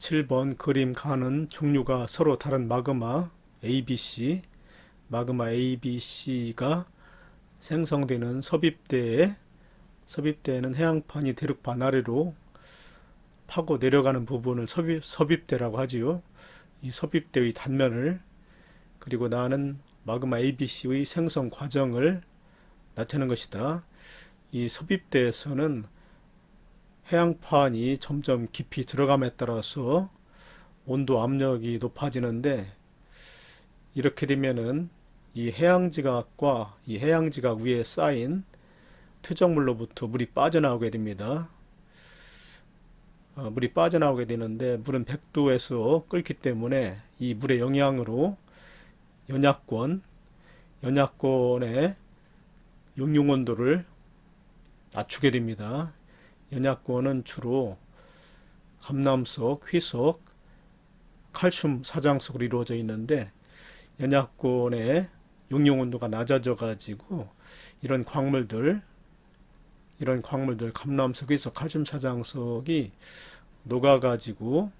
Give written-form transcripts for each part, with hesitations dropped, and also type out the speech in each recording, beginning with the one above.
7번 그림 가는 종류가 서로 다른 마그마 ABC, 마그마 ABC가 생성되는 섭입대에는 해양판이 대륙판 아래로 파고 내려가는 부분을 섭입대라고 하지요. 이 섭입대의 단면을 그리고 나는 마그마 ABC의 생성 과정을 나타내는 것이다. 이 섭입대에서는 해양판이 점점 깊이 들어감에 따라서 온도 압력이 높아지는데, 이렇게 되면은 이 해양지각과 이 해양지각 위에 쌓인 퇴적물로부터 물이 빠져나오게 됩니다. 물이 빠져나오게 되는데, 물은 100도에서 끓기 때문에 이 물의 영향으로 연약권의 용융 온도를 낮추게 됩니다. 연약권은 주로 감남석, 희석, 칼슘 사장석으로 이루어져 있는데, 연약권의 용융 온도가 낮아져 가지고 이런 광물들 감남석, 희석, 칼슘 사장석이 녹아 가지고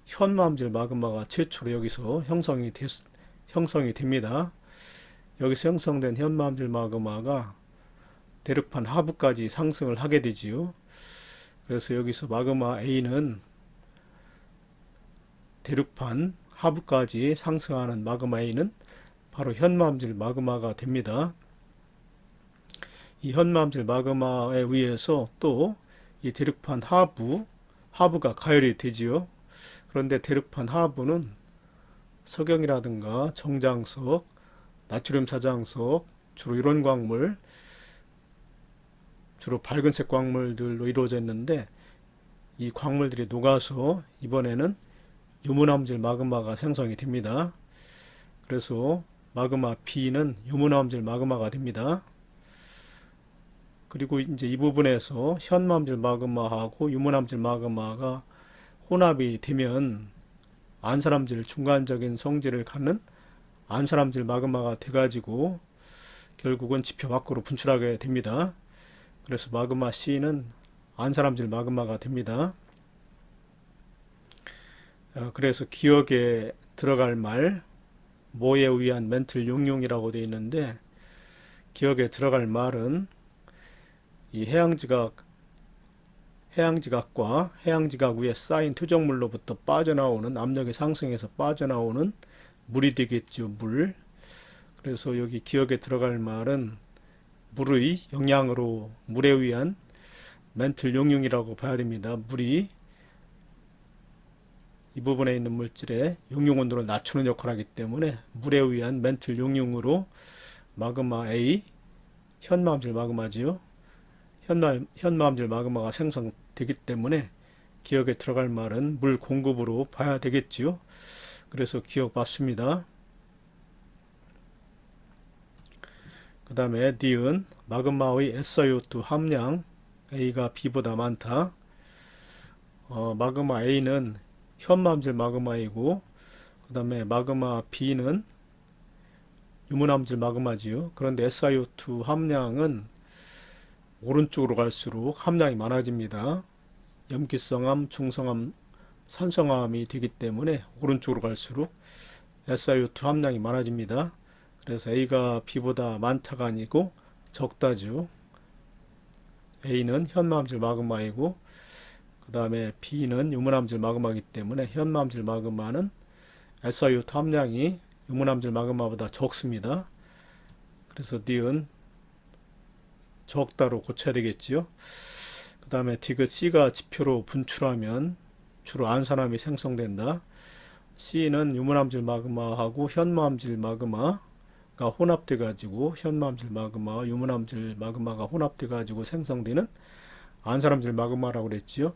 현마음질 마그마가 최초로 여기서 형성이 됩니다. 여기서 형성된 현마음질 마그마가 대륙판 하부까지 상승을 하게 되지요. 그래서 여기서 마그마 A는 대륙판 하부까지 상승하는 마그마 A는 바로 현마음질 마그마가 됩니다. 이 현마음질 마그마에 의해서 또 이 대륙판 하부가 가열이 되지요. 그런데 대륙판 하부는 석영이라든가 정장석, 나트륨 사장석, 주로 이런 광물, 주로 밝은색 광물들로 이루어져 있는데, 이 광물들이 녹아서 이번에는 유문암질 마그마가 생성이 됩니다. 그래서 마그마 B는 유문암질 마그마가 됩니다. 그리고 이제 이 부분에서 현마암질 마그마하고 유문암질 마그마가 혼합이 되면 안산암질, 중간적인 성질을 갖는 안산암질 마그마가 돼가지고 결국은 지표 밖으로 분출하게 됩니다. 그래서 마그마 C는 안산암질 마그마가 됩니다. 그래서 기억에 들어갈 말, 뭐에 의한 멘틀 용융이라고 되어 있는데, 기억에 들어갈 말은 이 해양지각과 해양지각 위에 쌓인 퇴적물로부터 빠져나오는, 압력이 상승해서 빠져나오는 물이 되겠죠. 물. 그래서 여기 기억에 들어갈 말은 물의 영향으로 물에 의한 멘틀 용융이라고 봐야 됩니다. 물이 이 부분에 있는 물질의 용융 온도를 낮추는 역할을 하기 때문에 물에 의한 멘틀 용융으로 마그마 A, 현마음질 마그마지요. 현마음질 마그마가 생성되기 때문에 기억에 들어갈 말은 물 공급으로 봐야 되겠지요. 그래서 기억 맞습니다. 그 다음에 D은 마그마의 SiO2 함량 A가 B보다 많다. 마그마 A는 현마음질 마그마이고, 그 다음에 마그마 B는 유문암질 마그마지요. 그런데 SiO2 함량은 오른쪽으로 갈수록 함량이 많아집니다. 염기성암, 중성암, 산성암이 되기 때문에 오른쪽으로 갈수록 SiO2 함량이 많아집니다. 그래서 A가 B보다 많다가 아니고 적다죠. A는 현마음질 마그마이고, 그 다음에 B는 유문암질 마그마이기 때문에 현마음질 마그마는 SiO2 함량이 유문암질 마그마보다 적습니다. 그래서 D은 적다로 고쳐야 되겠지요. 그 다음에 디귿 C가 지표로 분출하면 주로 안산암이 생성된다. C는 유문암질 마그마하고 현마암질 마그마가 혼합돼 가지고, 현마암질 마그마와 유문암질 마그마가 혼합돼 가지고 생성되는 안산암질 마그마라고 그랬지요.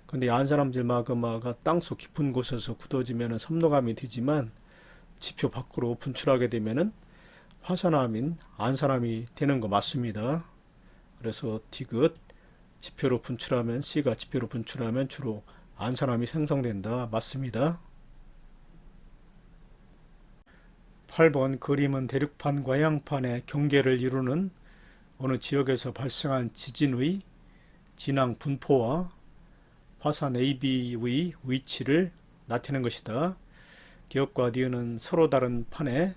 근데 안산암질 마그마가 땅속 깊은 곳에서 굳어지면 섬노감이 되지만 지표 밖으로 분출하게 되면은 화산암인 안산암이 되는 거 맞습니다. 그래서 디귿 지표로 분출하면, C가 지표로 분출하면 주로 안산암이 생성된다. 맞습니다. 8번 그림은 대륙판과 해양판의 경계를 이루는 어느 지역에서 발생한 지진의 진앙 분포와 화산 AB의 위치를 나타내는 것이다. 기역과 니은은 서로 다른 판에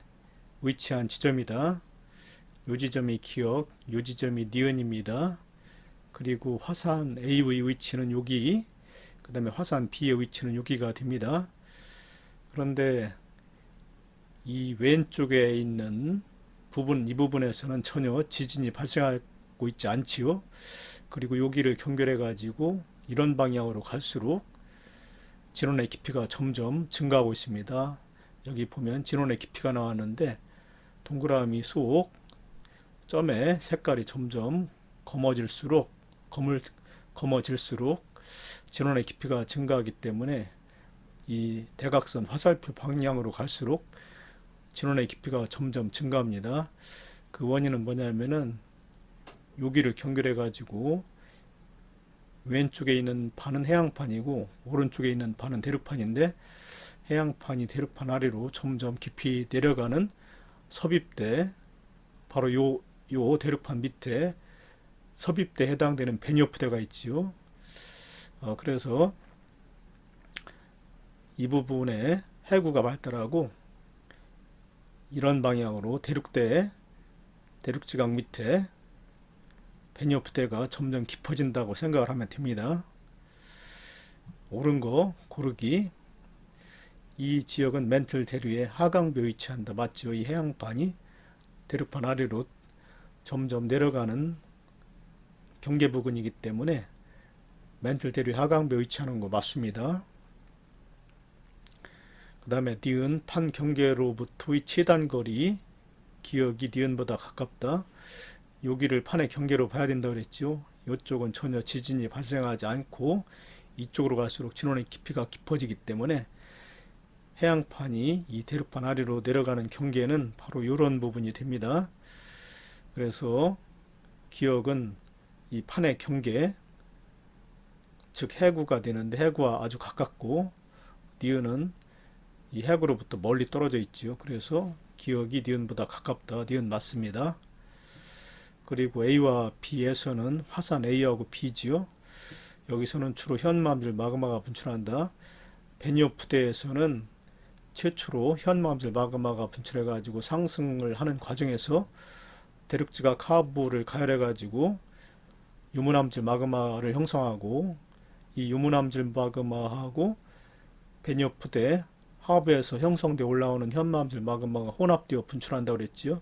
위치한 지점이다. 요 지점이 기역, 요 지점이 니은입니다. 그리고 화산 A의 위치는 여기, 그 다음에 화산 B의 위치는 여기가 됩니다. 그런데 이 왼쪽에 있는 부분, 이 부분에서는 전혀 지진이 발생하고 있지 않지요. 그리고 여기를 경계해 가지고 이런 방향으로 갈수록 진원의 깊이가 점점 증가하고 있습니다. 여기 보면 진원의 깊이가 나왔는데 동그라미 속 점의 색깔이 점점 검어질수록 진원의 깊이가 증가하기 때문에 이 대각선 화살표 방향으로 갈수록 진원의 깊이가 점점 증가합니다. 그 원인은 뭐냐면은 여기를 경계해 가지고 왼쪽에 있는 판은 해양판이고 오른쪽에 있는 판은 대륙판인데 해양판이 대륙판 아래로 점점 깊이 내려가는 섭입대, 바로 요 대륙판 밑에 섭입대에 해당되는 베니어프대가 있지요. 그래서 이 부분에 해구가 발달하고 이런 방향으로 대륙지각 밑에 베니어프대가 점점 깊어진다고 생각을 하면 됩니다. 옳은 거 고르기. 이 지역은 멘틀 대류의 하강부에 위치한다. 맞죠? 이 해양판이 대륙판 아래로 점점 내려가는 경계 부근이기 때문에 멘틀 대류 하강부에 위치하는 거 맞습니다. 그 다음에 니은 판 경계로부터의 치단거리, 기역이 니은보다 가깝다. 여기를 판의 경계로 봐야 된다고 그랬죠. 이쪽은 전혀 지진이 발생하지 않고 이쪽으로 갈수록 진원의 깊이가 깊어지기 때문에 해양판이 이 대륙판 아래로 내려가는 경계는 바로 이런 부분이 됩니다. 그래서 기역은 이 판의 경계, 즉 해구가 되는데 해구와 아주 가깝고 니은은 이 해구로부터 멀리 떨어져 있죠. 그래서 기역이 니은보다 가깝다. 니은 맞습니다. 그리고 A와 B에서는 화산 A하고 B지요. 여기서는 주로 현마암질 마그마가 분출한다. 베니어프대에서는 최초로 현마암질 마그마가 분출해 가지고 상승을 하는 과정에서 대륙지각 카브를 가열해 가지고 유문암질 마그마를 형성하고 이 유문암질 마그마하고 베니어프대 하부에서 형성되어 올라오는 현마암질 마그마가 혼합되어 분출한다고 그랬지요.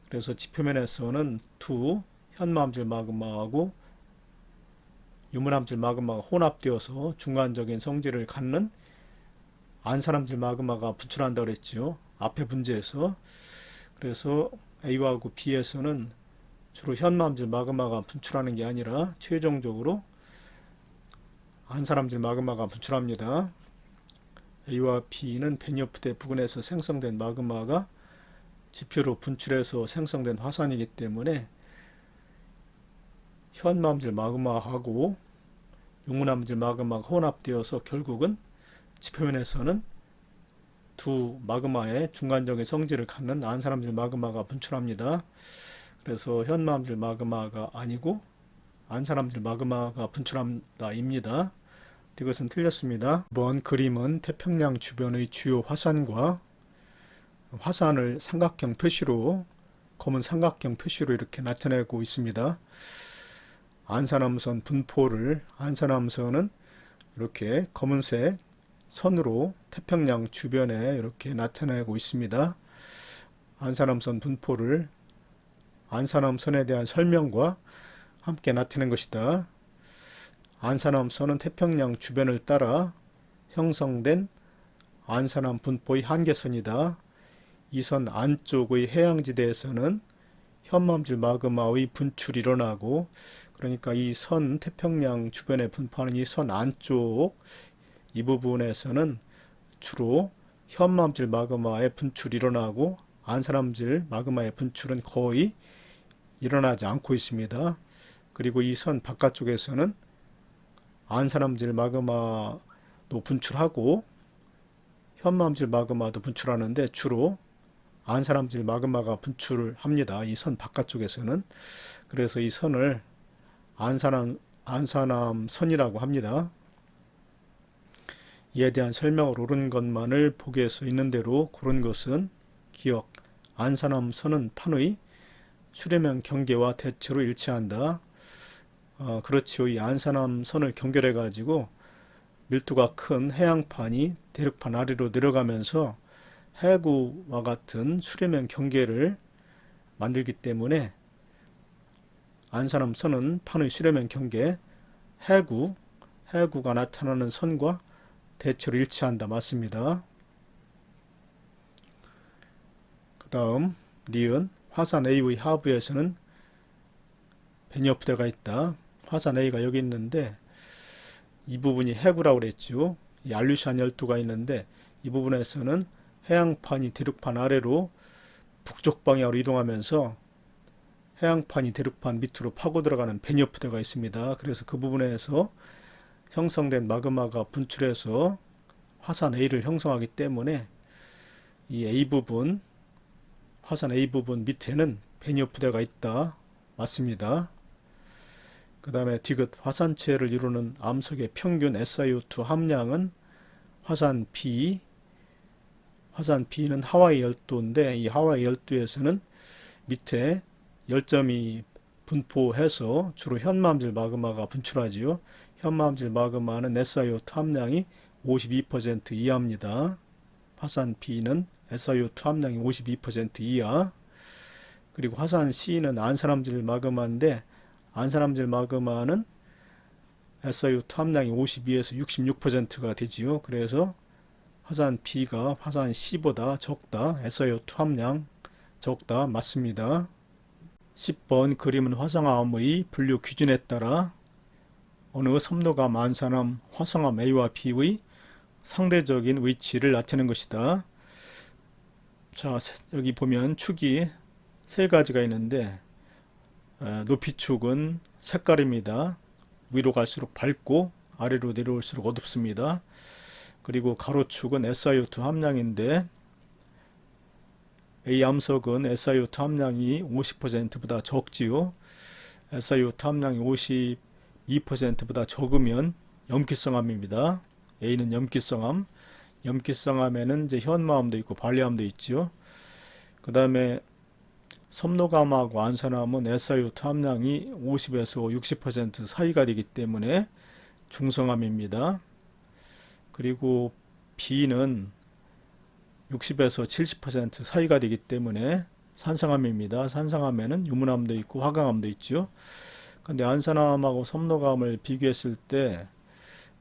그래서 지표면에서는 두 현마암질 마그마하고 유문암질 마그마가 혼합되어서 중간적인 성질을 갖는 안산암질 마그마가 분출한다고 그랬죠. 앞에 문제에서. 그래서 A하고 B에서는 주로 현마암질 마그마가 분출하는 게 아니라 최종적으로 안산암질 마그마가 분출합니다. A와 B는 베니어프대 부근에서 생성된 마그마가 지표로 분출해서 생성된 화산이기 때문에 현마암질 마그마하고 유문암질 마그마가 혼합되어서 결국은 지표면에서는 두 마그마의 중간적인 성질을 갖는 안산암질 마그마가 분출합니다. 그래서 현마암질 마그마가 아니고 안산암질 마그마가 분출한다입니다. 이것은 틀렸습니다. 이번 그림은 태평양 주변의 주요 화산과 화산을 삼각형 표시로, 검은 삼각형 표시로 이렇게 나타내고 있습니다. 안산암선 분포를, 안산암선은 이렇게 검은색 선으로 태평양 주변에 이렇게 나타내고 있습니다. 안산암선 분포를 안산암선에 대한 설명과 함께 나타낸 것이다. 안산암선은 태평양 주변을 따라 형성된 안산암 분포의 한계선이다. 이 선 안쪽의 해양지대에서는 현마암질 마그마의 분출이 일어나고, 그러니까 이 선 태평양 주변에 분포하는 이 선 안쪽 이 부분에서는 주로 현마암질 마그마의 분출이 일어나고 안산암질 마그마의 분출은 거의 일어나지 않고 있습니다. 그리고 이 선 바깥쪽에서는 안산암질 마그마도 분출하고 현마암질 마그마도 분출하는데 주로 안산암질 마그마가 분출을 합니다. 이 선 바깥쪽에서는. 그래서 이 선을 안산암 선이라고 합니다. 이에 대한 설명을 옳은 것만을 보기에서 있는 대로 고른 것은 기억, 안산암 선은 판의 수렴형 경계와 대체로 일치한다. 그렇지요. 이 안산암 선을 경결해 가지고 밀도가 큰 해양판이 대륙판 아래로 내려가면서 해구와 같은 수렴형 경계를 만들기 때문에 안산암 선은 판의 수렴형 경계, 해구가 나타나는 선과 대체로 일치한다. 맞습니다. 그 다음 니은 화산 A의 하부에서는 베니어프대가 있다. 화산 A가 여기 있는데 이 부분이 해구라고 그랬죠. 이 알류시안 열도가 있는데 이 부분에서는 해양판이 대륙판 아래로 북쪽 방향으로 이동하면서 해양판이 대륙판 밑으로 파고 들어가는 베니어프대가 있습니다. 그래서 그 부분에서 형성된 마그마가 분출해서 화산 A를 형성하기 때문에 이 A 부분, 화산 A 부분 밑에는 베니어프대가 있다. 맞습니다. 그 다음에 디귿 화산체를 이루는 암석의 평균 SiO2 함량은 화산 B는 하와이 열도인데 이 하와이 열도에서는 밑에 열점이 분포해서 주로 현마암질 마그마가 분출하지요. 현마암질 마그마는 SiO2 함량이 52% 이하입니다. 화산 B는 SiO2 함량이 52% 이하. 그리고 화산 C는 안산암질 마그마인데 안산암질 마그마는 SiO2 함량이 52에서 66%가 되지요. 그래서 화산 B가 화산 C보다 적다. SiO2 함량 적다. 맞습니다. 10번 그림은 화성암의 분류 기준에 따라 어느 섬노감 안산암 화성암 A와 B의 상대적인 위치를 나타내는 것이다. 자, 여기 보면 축이 세 가지가 있는데 높이축은 색깔입니다. 위로 갈수록 밝고 아래로 내려올수록 어둡습니다. 그리고 가로축은 SiO2 함량인데 A 암석은 SiO2 함량이 50%보다 적지요. SiO2 함량이 52%보다 적으면 염기성암입니다. A는 염기성암. 염기성암에는 이제 현마암도 있고 발리암도 있죠. 그 다음에 섬노감하고 안산암은 SiO2 함량이 50에서 60% 사이가 되기 때문에 중성암입니다. 그리고 B는 60에서 70% 사이가 되기 때문에 산성암입니다. 산성암에는 유문암도 있고 화강암도 있죠. 근데 안산암하고 섬노감을 비교했을 때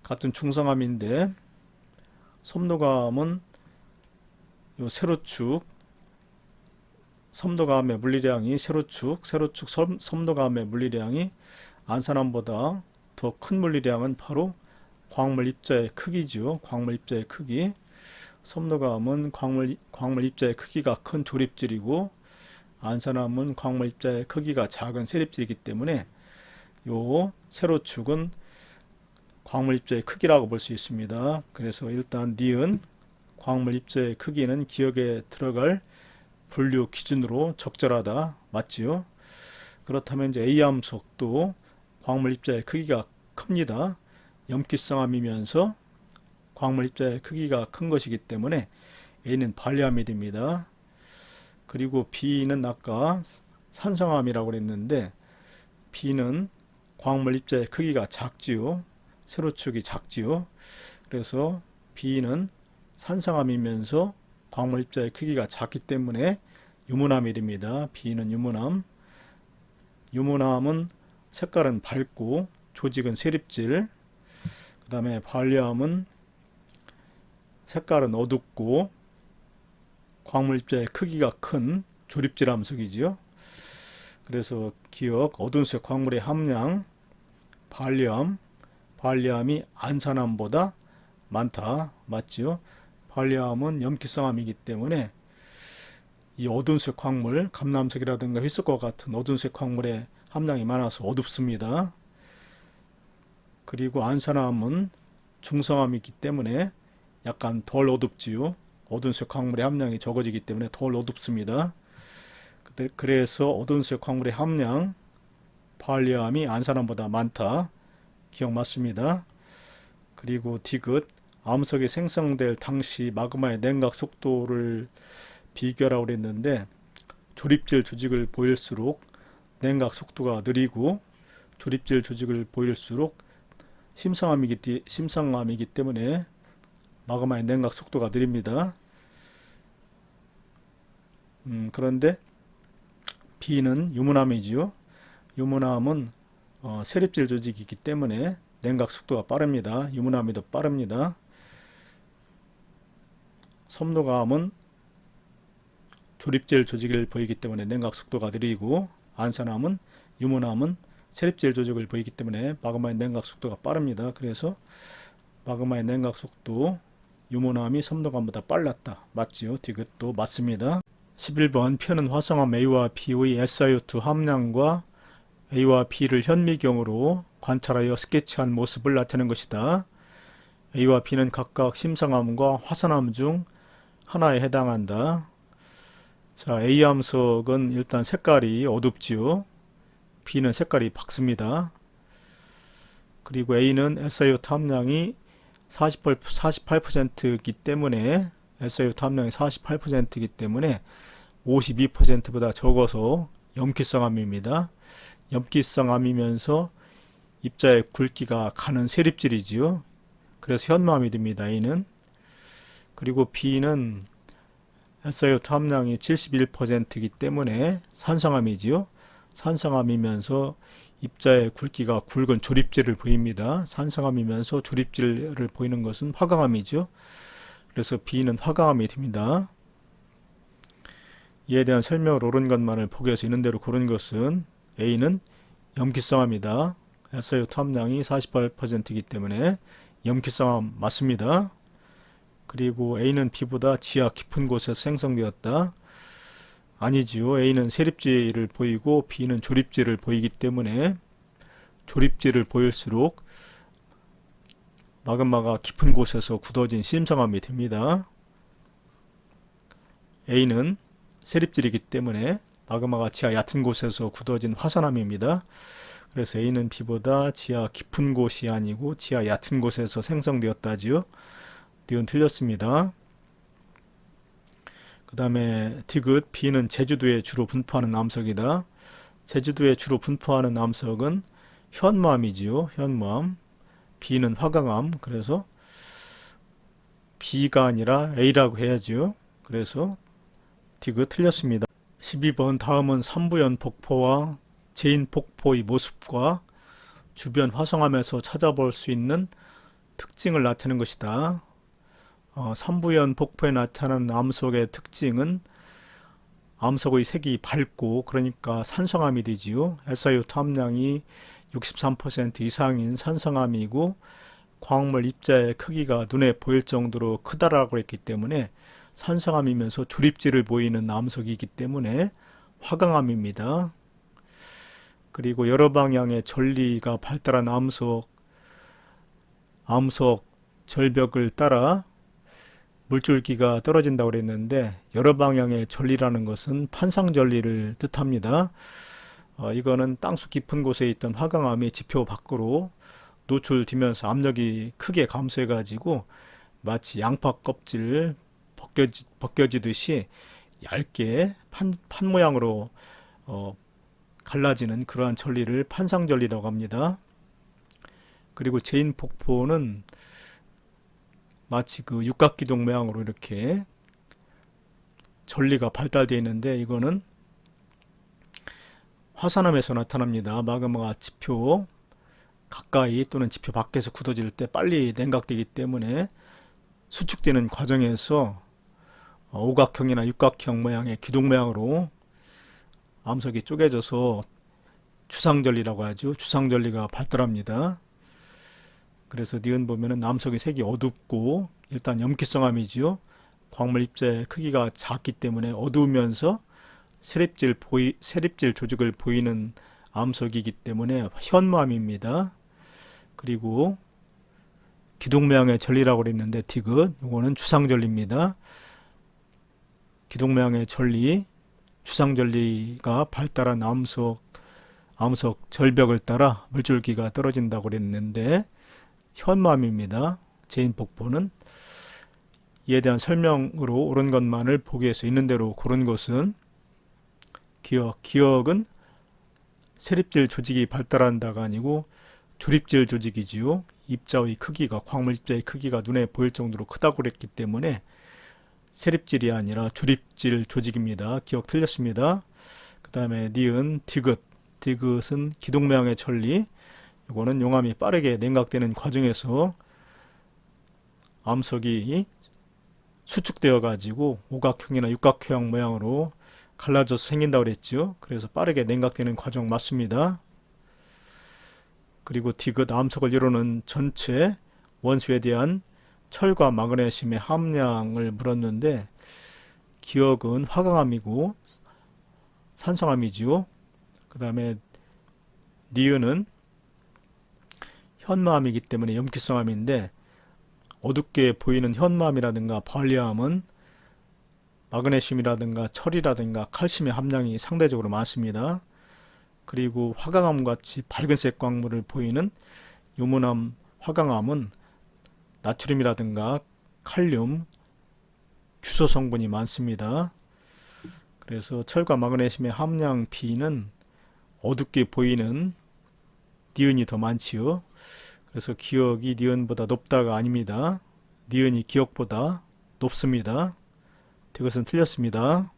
같은 중성암인데 섬노감은 요 세로축 섬노감의 물리량이 세로축 섬노감의 물리량이 안산암보다 더 큰 물리량은 바로 광물 입자의 크기죠. 광물 입자의 크기. 섬노감은 광물 입자의 크기가 큰 조립질이고 안산암은 광물 입자의 크기가 작은 세립질이기 때문에 요 세로축은 광물 입자의 크기라고 볼 수 있습니다. 그래서 일단 니은 광물 입자의 크기는 기억에 들어갈 분류 기준으로 적절하다. 맞지요? 그렇다면 이제 A암석도 광물 입자의 크기가 큽니다. 염기성암이면서 광물 입자의 크기가 큰 것이기 때문에 A는 발리암이 됩니다. 그리고 B는 아까 산성암이라고 그랬는데 B는 광물 입자의 크기가 작지요. 세로축이 작지요. 그래서 B는 산성암이면서 광물 입자의 크기가 작기 때문에 유문암이 됩니다. B는 유문암. 유문암은 색깔은 밝고 조직은 세립질. 그 다음에 발리암은 색깔은 어둡고 광물 입자의 크기가 큰 조립질 암석이지요. 그래서 기억 어두운색 광물의 함량 발리암이 안산암보다 많다. 맞지요? 발리암은 염기성암이기 때문에 이 어두운색 광물, 감남색이라든가 희석과 같은 어두운색 광물의 함량이 많아서 어둡습니다. 그리고 안산암은 중성암이기 때문에 약간 덜 어둡지요. 어두운색 광물의 함량이 적어지기 때문에 덜 어둡습니다. 그래서 어두운색 광물의 함량 발리암이 안산암보다 많다. 기억 맞습니다. 그리고 디귿 암석이 생성될 당시 마그마의 냉각 속도를 비교하라고 그랬는데, 조립질 조직을 보일수록 냉각 속도가 느리고, 조립질 조직을 보일수록 심성암이기 때문에 마그마의 냉각 속도가 느립니다. 그런데 B는 유문암이지요. 유문암은 세립질 조직이기 때문에 냉각 속도가 빠릅니다. 유문암이 더 빠릅니다. 섬노감은 조립질 조직을 보이기 때문에 냉각 속도가 느리고, 안산암은 유문암은 세립질 조직을 보이기 때문에 마그마의 냉각 속도가 빠릅니다. 그래서 마그마의 냉각 속도 유문암이 섬노감보다 빨랐다. 맞지요? 디귿도 맞습니다. 11번 표는 화성암 A와 B의 SiO2 함량과 A와 B를 현미경으로 관찰하여 스케치한 모습을 나타낸 것이다. A와 B는 각각 심성암과 화산암 중 하나에 해당한다. 자, A 암석은 일단 색깔이 어둡지요. B는 색깔이 밝습니다. 그리고 A는 SiO2 함량이 48%이기 때문에 SiO2 함량이 48%이기 때문에 52%보다 적어서 염기성암입니다. 염기성암이면서 입자의 굵기가 가는 세립질이지요. 그래서 현무암이 됩니다. A는. 그리고 B는 SiO2 함량이 71%이기 때문에 산성암이지요. 산성암이면서 입자의 굵기가 굵은 조립질을 보입니다. 산성암이면서 조립질을 보이는 것은 화강암이죠. 그래서 B는 화강암이 됩니다. 이에 대한 설명을 옳은 것만을 보기에서 있는 대로 고른 것은 A는 염기성암이다. SiO2 함량이 48%이기 때문에 염기성암 맞습니다. 그리고 A는 B보다 지하 깊은 곳에서 생성되었다. 아니지요. A는 세립질을 보이고 B는 조립질을 보이기 때문에 조립질을 보일수록 마그마가 깊은 곳에서 굳어진 심성암이 됩니다. A는 세립질이기 때문에 마그마가 지하 얕은 곳에서 굳어진 화산암입니다. 그래서 A는 B보다 지하 깊은 곳이 아니고 지하 얕은 곳에서 생성되었다지요. D는 틀렸습니다. 그 다음에 디귿 B는 제주도에 주로 분포하는 암석이다. 제주도에 주로 분포하는 암석은 현무암이지요. 현무암. B는 화강암. 그래서 B가 아니라 A라고 해야지요. 그래서 디귿 틀렸습니다. 12번 다음은 삼부연 폭포와 제인 폭포의 모습과 주변 화성암에서 찾아볼 수 있는 특징을 나타내는 것이다. 삼부연 폭포에 나타나는 암석의 특징은 암석의 색이 밝고 그러니까 산성암이 되지요. SiO2 함량이 63% 이상인 산성암이고 광물 입자의 크기가 눈에 보일 정도로 크다라고 했기 때문에 산성암이면서 조립질을 보이는 암석이기 때문에 화강암입니다. 그리고 여러 방향의 전리가 발달한 암석 절벽을 따라 물줄기가 떨어진다고 그랬는데 여러 방향의 전리라는 것은 판상전리를 뜻합니다. 이거는 땅속 깊은 곳에 있던 화강암이 지표 밖으로 노출되면서 압력이 크게 감소해 가지고 마치 양파 껍질 벗겨지듯이 얇게 판 모양으로 갈라지는 그러한 전리를 판상전리라고 합니다. 그리고 제인 폭포는 마치 그 육각기둥 모양으로 이렇게 전리가 발달되어 있는데 이거는 화산암에서 나타납니다. 마그마가 지표 가까이 또는 지표 밖에서 굳어질 때 빨리 냉각되기 때문에 수축되는 과정에서 오각형이나 육각형 모양의 기둥 모양으로 암석이 쪼개져서 주상전리라고 하죠. 주상전리가 발달합니다. 그래서 니은 보면은 암석의 색이 어둡고 일단 염기성암이지요. 광물 입자의 크기가 작기 때문에 어두우면서 세립질 조직을 보이는 암석이기 때문에 현무암입니다. 그리고 기둥 모양의 전리라고 그랬는데 디귿 이거는 주상전리입니다. 기둥 모양의 전리, 주상전리가 발달한 암석 절벽을 따라 물줄기가 떨어진다고 그랬는데 현무암입니다. 제인폭포는 이에 대한 설명으로 옳은 것만을 보기위해서 있는 대로 고른 것은 기억은 세립질 조직이 발달한다가 아니고 조립질 조직이지요. 입자의 크기가 광물 입자의 크기가 눈에 보일 정도로 크다고 그랬기 때문에 세립질이 아니라 조립질 조직입니다. 기억 틀렸습니다. 그 다음에 니은 디귿은 기동모양의 천리. 이거는 용암이 빠르게 냉각되는 과정에서 암석이 수축되어 가지고 오각형이나 육각형 모양으로 갈라져서 생긴다고 그랬죠. 그래서 빠르게 냉각되는 과정 맞습니다. 그리고 디귿 암석을 이루는 전체 원소에 대한 철과 마그네슘의 함량을 물었는데 기억은 화강암이고 산성암이지요. 그 다음에 니은은 현마암이기 때문에 염기성암인데 어둡게 보이는 현마암이라든가 발리암은 마그네슘이라든가 철이라든가 칼슘의 함량이 상대적으로 많습니다. 그리고 화강암 같이 밝은색 광물을 보이는 유문암, 화강암은 나트륨이라든가 칼륨, 규소 성분이 많습니다. 그래서 철과 마그네슘의 함량 비는 어둡게 보이는 니은이 더 많지요. 그래서 기억이 니은보다 높다가 아닙니다. 니은이 기억보다 높습니다. 이것은 틀렸습니다.